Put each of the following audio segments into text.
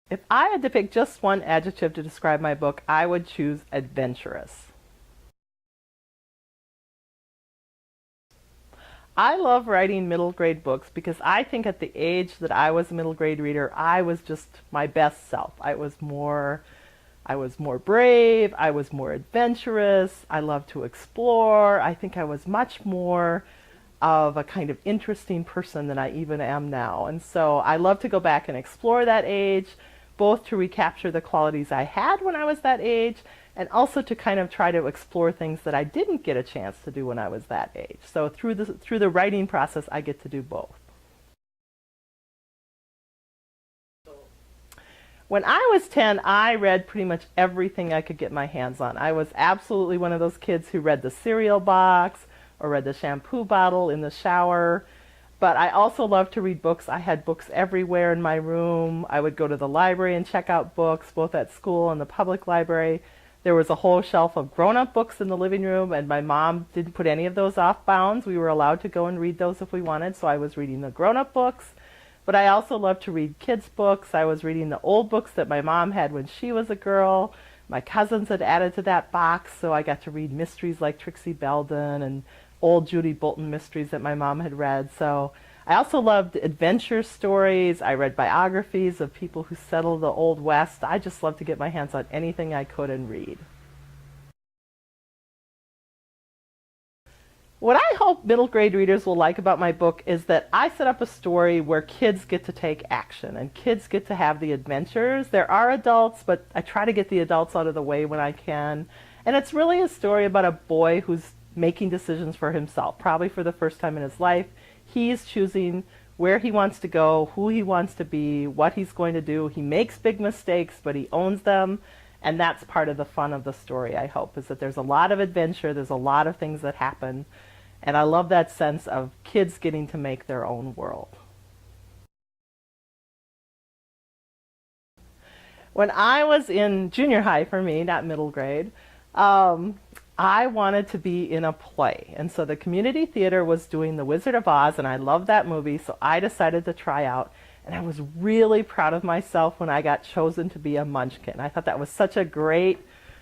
If I had to pick just one adjective to describe my book, I would choose adventurous. I love writing middle grade books because I think at the age that I was a middle grade reader, I was just my best self. I was more brave, I was more adventurous, I loved to explore. I think I was much more of a kind of interesting person than I even am now. And so I love to go back and explore that age, both to recapture the qualities I had when I was that age, and also to kind of try to explore things that I didn't get a chance to do when I was that age. So through the writing process, I get to do both. When I was 10, I read pretty much everything I could get my hands on. I was absolutely one of those kids who read the cereal box or read the shampoo bottle in the shower. But I also loved to read books. I had books everywhere in my room. I would go to the library and check out books, both at school and the public library. There was a whole shelf of grown-up books in the living room, and my mom didn't put any of those off bounds. We were allowed to go and read those if we wanted, so I was reading the grown-up books. But I also loved to read kids' books. I was reading the old books that my mom had when she was a girl. My cousins had added to that box, so I got to read mysteries like Trixie Belden and old Judy Bolton mysteries that my mom had read. So I also loved adventure stories. I read biographies of people who settled the Old West. I just loved to get my hands on anything I could and read. What I hope middle grade readers will like about my book is that I set up a story where kids get to take action and kids get to have the adventures. There are adults, but I try to get the adults out of the way when I can. And it's really a story about a boy who's making decisions for himself, probably for the first time in his life. He's choosing where he wants to go, who he wants to be, what he's going to do. He makes big mistakes, but he owns them. And that's part of the fun of the story, I hope, is that there's a lot of adventure, there's a lot of things that happen. And I love that sense of kids getting to make their own world. When I was in junior high, for me, not middle grade, I wanted to be in a play. And so the community theater was doing The Wizard of Oz, and I loved that movie, so I decided to try out. And I was really proud of myself when I got chosen to be a Munchkin. I thought that was such a great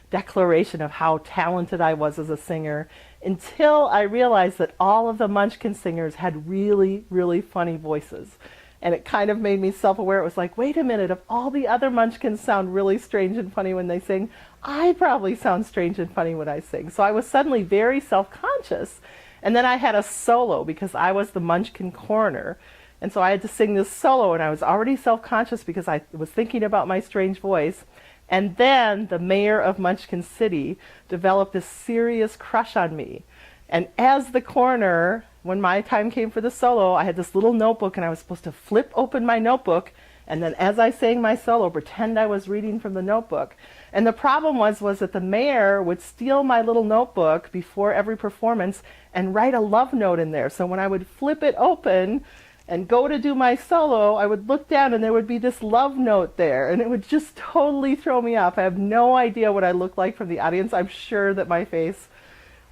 declaration of how talented I was as a singer, until I realized that all of the Munchkin singers had really, really funny voices. And it kind of made me self-aware. It was like, wait a minute, if all the other Munchkins sound really strange and funny when they sing, I probably sound strange and funny when I sing. So I was suddenly very self-conscious. And then I had a solo because I was the Munchkin coroner. And so I had to sing this solo, and I was already self-conscious because I was thinking about my strange voice. And then the mayor of Munchkin City developed this serious crush on me. And as the coroner, when my time came for the solo, I had this little notebook, and I was supposed to flip open my notebook, and then as I sang my solo, pretend I was reading from the notebook. And the problem was that the mayor would steal my little notebook before every performance and write a love note in there. So when I would flip it open and go to do my solo, I would look down and there would be this love note there, and it would just totally throw me off. I have no idea what I looked like from the audience. I'm sure that my face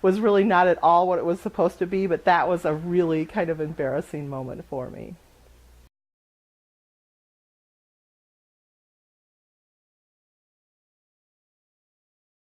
was really not at all what it was supposed to be, but that was a really kind of embarrassing moment for me.